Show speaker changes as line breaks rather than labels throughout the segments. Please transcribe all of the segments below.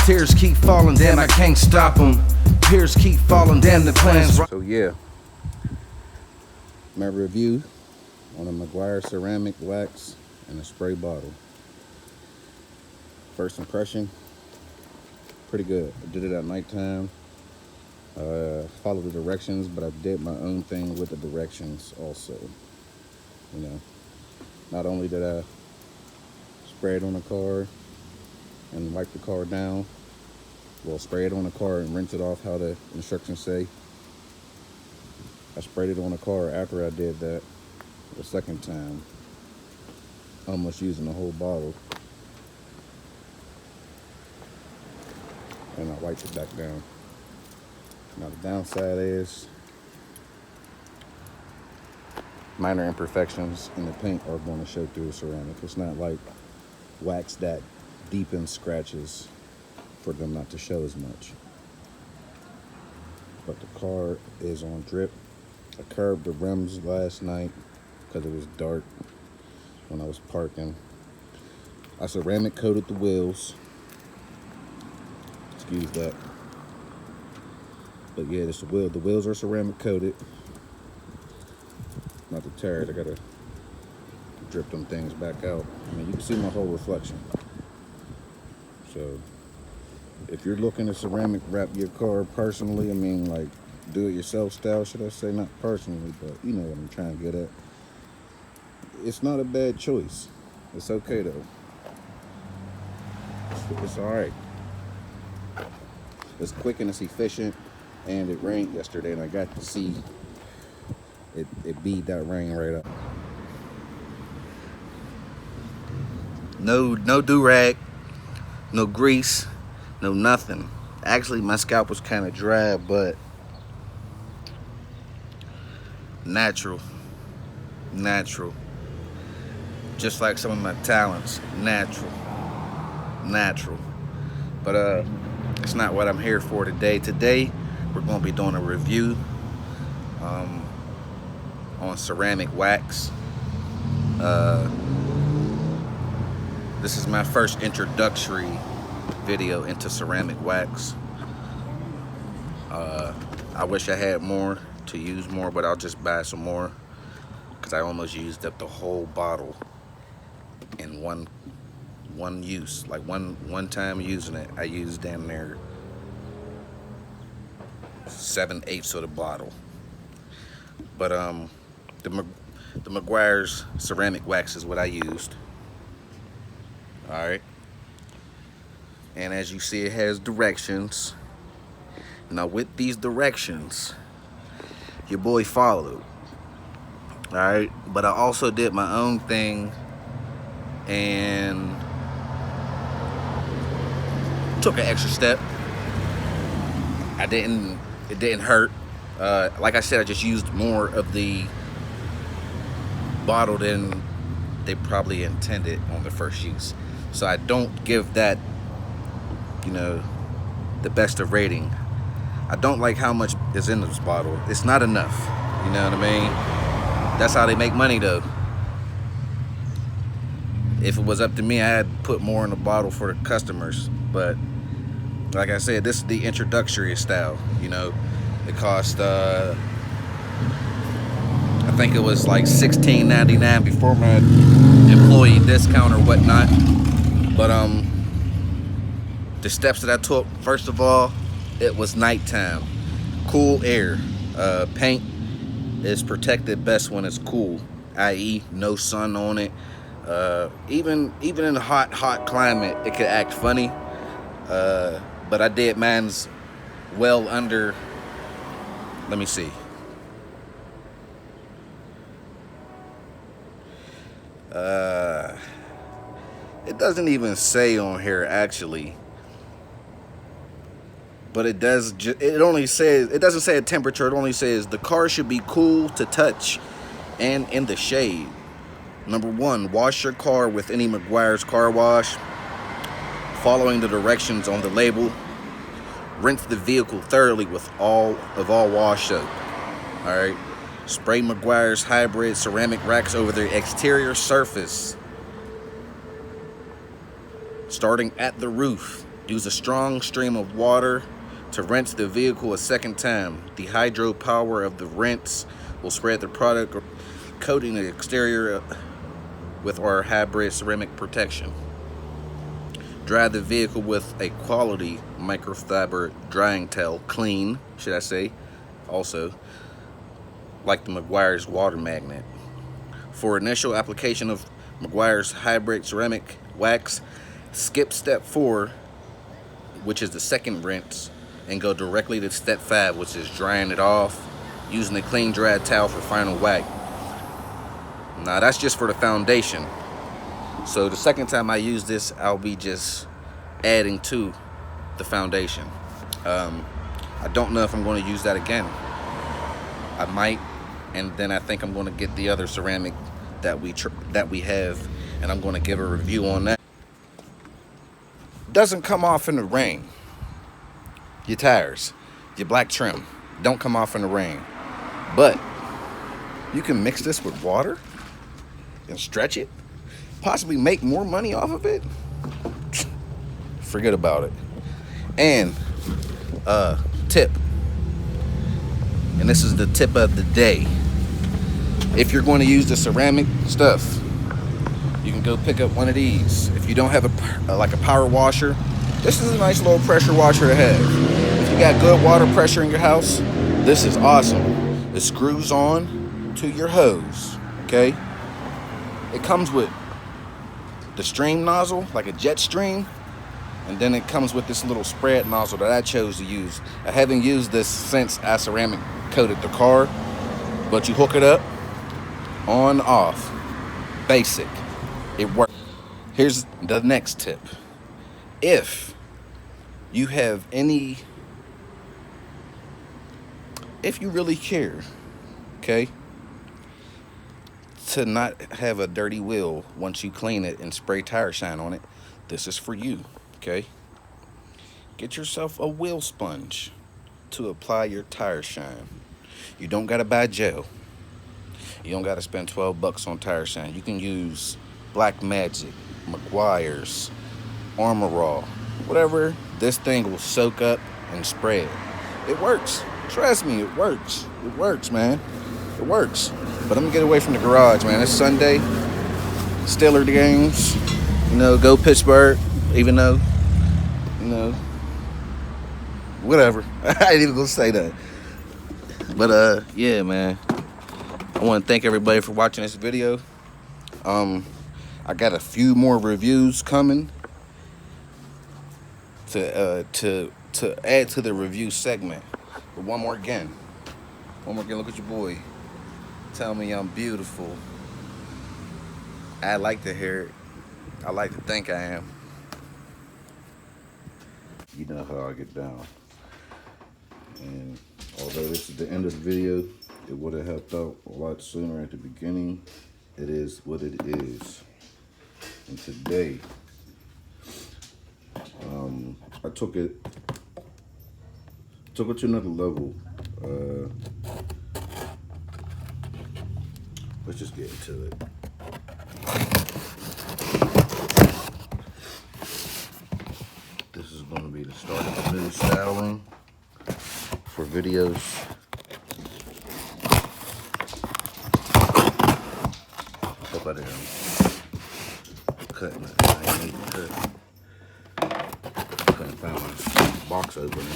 Tears keep falling, damn, I can't stop them. Tears keep falling, damn, the plans.
So yeah, my review on a Meguiars ceramic wax and a spray bottle. First impression, pretty good. I did it at nighttime. Followed the directions, but I did my own thing with the directions also. You know, not only did I spray it on the car and wipe the car down, well, spray it on the car and rinse it off how the instructions say. I sprayed it on the car after I did that the second time, almost using the whole bottle. And I wiped it back down. Now the downside is minor imperfections in the paint are going to show through the ceramic. It's not like wax that deepens scratches for them not to show as much. But the car is on drip. I curbed the rims last night because it was dark when I was parking. I ceramic coated the wheels. Excuse that. But yeah, the wheels are ceramic coated. Not the tires, I gotta drip them things back out. I mean, you can see my whole reflection. So, if you're looking to ceramic wrap your car personally, I mean, like, do-it-yourself style, should I say, not personally, but you know what I'm trying to get at. It's not a bad choice. It's okay, though. It's all right. It's quick and it's efficient. And it rained yesterday, and I got to see it beat that rain right up. No do-rag, no grease, no nothing. Actually, my scalp was kind of dry, but natural. Just like some of my talents, natural. But it's not what I'm here for today. Today, we're going to be doing a review on ceramic wax. This is my first introductory video into ceramic wax. I wish I had more to use more, but I'll just buy some more because I almost used up the whole bottle in one use. Like one time using it, I used damn near 7/8 of the bottle. But the Meguiars ceramic wax is what I used. All right, and as you see, it has directions. Now with these directions, your boy followed. All right, but I also did my own thing and took an extra step. It didn't hurt. Like I said, I just used more of the bottle than they probably intended on the first use. So I don't give that, you know, the best of rating. I don't like how much is in this bottle. It's not enough. You know what I mean? That's how they make money, though. If it was up to me, I'd put more in the bottle for the customers. But like I said, this is the introductory style. You know, it cost I think it was like $16.99 before my employee discount or whatnot. But the steps that I took, first of all, it was nighttime. Cool air. Paint is protected best when it's cool, i.e. no sun on it. Even in a hot climate, it could act funny. But I did mine's well under, let me see. It doesn't even say on here actually, but it does. It only says, it doesn't say a temperature. It only says the car should be cool to touch and in the shade. Number 1, wash your car with any Meguiars car wash, following the directions on the label. Rinse the vehicle thoroughly with all wash soap. All right. Spray Meguiars hybrid ceramic wax over the exterior surface, starting at the roof. Use a strong stream of water to rinse the vehicle a second time. The hydropower of the rinse will spread the product, coating the exterior with our hybrid ceramic protection. Dry the vehicle with a quality microfiber drying towel, clean, should I say, also, like the Meguiars water magnet. For initial application of Meguiars hybrid ceramic wax, skip step 4, which is the second rinse, and go directly to step 5, which is drying it off, using a clean dry towel for final wax. Now that's just for the foundation. So the second time I use this, I'll be just adding to the foundation. I don't know if I'm going to use that again. I might, and then I think I'm going to get the other ceramic that we have, and I'm going to give a review on that. Doesn't come off in the rain. Your tires, your black trim, don't come off in the rain. But you can mix this with water and stretch it, possibly make more money off of it. Forget about it. And tip, and this is the tip of the day. If you're going to use the ceramic stuff, you can go pick up one of these. If you don't have like a power washer, this is a nice little pressure washer to have. If you got good water pressure in your house, this is awesome. It screws on to your hose, okay? It comes with the stream nozzle, like a jet stream, and then it comes with this little spread nozzle that I chose to use. I haven't used this since I ceramic coated the car, but you hook it up, on, off, basic. It works. Here's the next tip. If you have any, if you really care, okay, to not have a dirty wheel once you clean it and spray tire shine on it, this is for you, okay? Get yourself a wheel sponge to apply your tire shine. You don't gotta buy gel. You don't gotta spend 12 bucks on tire shine. You can use Black Magic, Meguiars, Armor Raw, whatever. This thing will soak up and spread. It works. Trust me, it works. It works, man. It works. But I'm gonna get away from the garage, man. It's Sunday. Steeler games. You know, go Pittsburgh. Even though, you know, whatever. I ain't even gonna say that. But yeah, man. I want to thank everybody for watching this video. I got a few more reviews coming to add to the review segment. But one more again, look at your boy. Tell me I'm beautiful. I like to hear it. I like to think I am. You know how I get down. And although this is the end of the video, it would have helped out a lot sooner at the beginning. It is what it is. And today, I took it to another level. Let's just get into it. This is going to be the start of the new styling for videos. Hope I didn't cut it. I ain't need to cut. Couldn't find my box opener.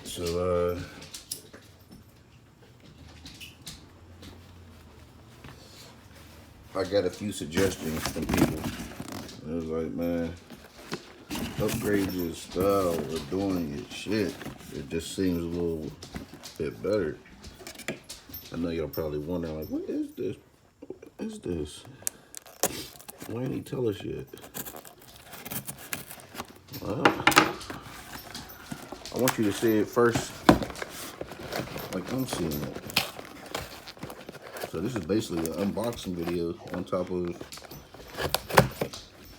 So I got a few suggestions from people. It was like, man, upgrade your style or doing your shit. It just seems a little bit better. I know y'all probably wondering, like, what is this? What is this? Why didn't he tell us yet? Well, I want you to see it first, like I'm seeing it. So this is basically an unboxing video on top of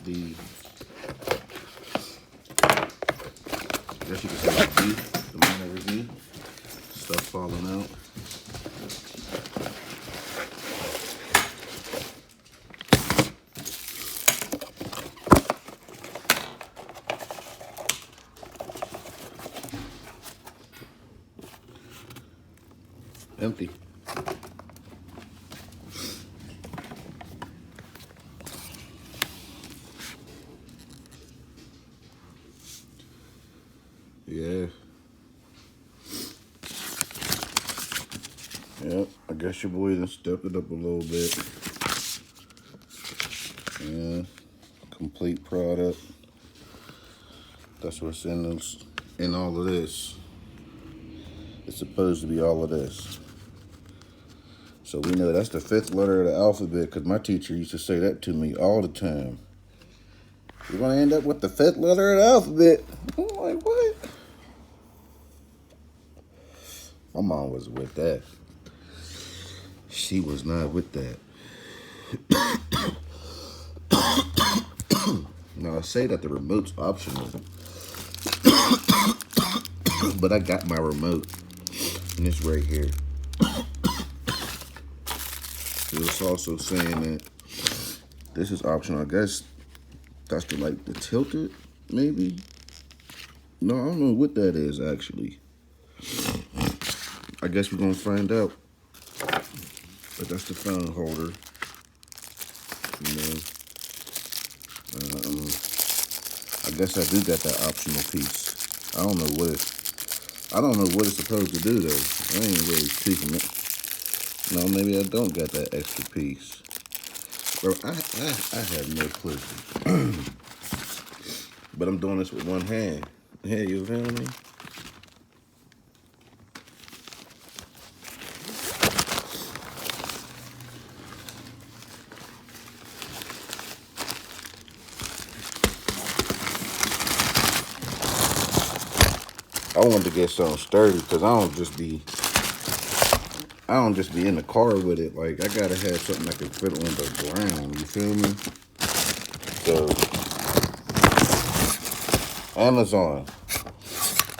the, I guess you could say review, the minor review. Stuff falling out. Empty. Yeah. Yep, I guess your boy done stepped it up a little bit. Yeah, complete product. That's what's in all of this. It's supposed to be all of this. So we know that's the 5th letter of the alphabet, because my teacher used to say that to me all the time. You're going to end up with the 5th letter of the alphabet. I'm like, what? My mom was with that. She was not with that. Now, I say that the remote's optional, but I got my remote, and it's right here. It was also saying that this is optional. I guess that's the tilted, maybe? No, I don't know what that is, actually. I guess we're going to find out. But that's the phone holder. You know. I guess I do got that optional piece. I don't know what it's supposed to do, though. I ain't really tweaking it. No, maybe I don't got that extra piece. Bro, I have no clue. But I'm doing this with one hand. Hey, you feel me? I wanted to get something sturdy because I don't just be in the car with it. Like, I gotta have something that can fit on the ground. You feel me? So, Amazon.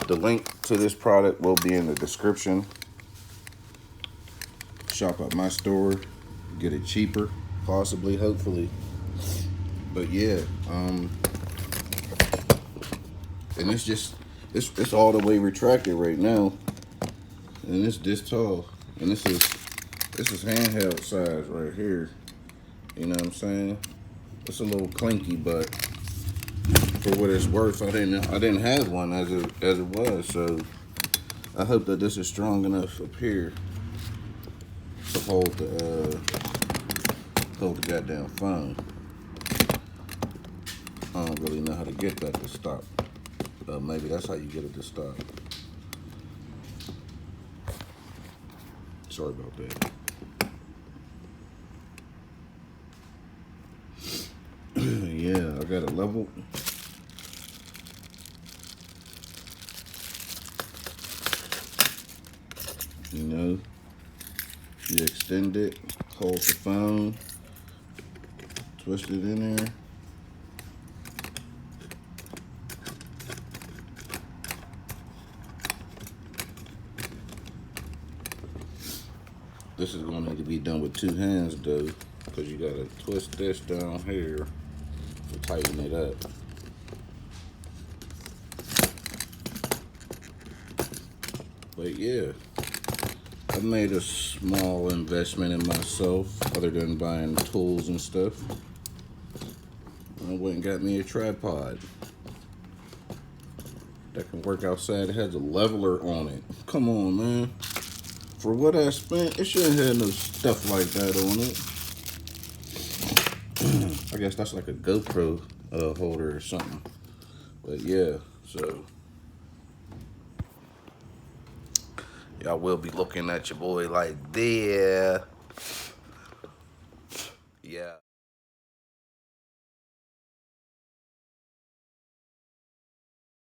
The link to this product will be in the description. Shop at my store, get it cheaper, possibly, hopefully. But yeah, and it's all the way retracted right now, and it's this tall, and this is handheld size right here. You know what I'm saying? It's a little clinky, but for what it's worth, I didn't have one as it was, so I hope that this is strong enough up here to hold the goddamn phone. I don't really know how to get that to stop. Maybe that's how you get it to stop. Sorry about that. Yeah, I got it leveled. You know, you extend it, hold the phone, twist it in there. This is going to need to be done with 2 hands though, because you got to twist this down here to tighten it up. But yeah, I made a small investment in myself, other than buying tools and stuff. I went and got me a tripod that can work outside. It has a leveler on it. Come on, man. For what I spent, it shouldn't have no stuff like that on it. I guess that's like a GoPro holder or something. But yeah, so y'all will be looking at your boy like there.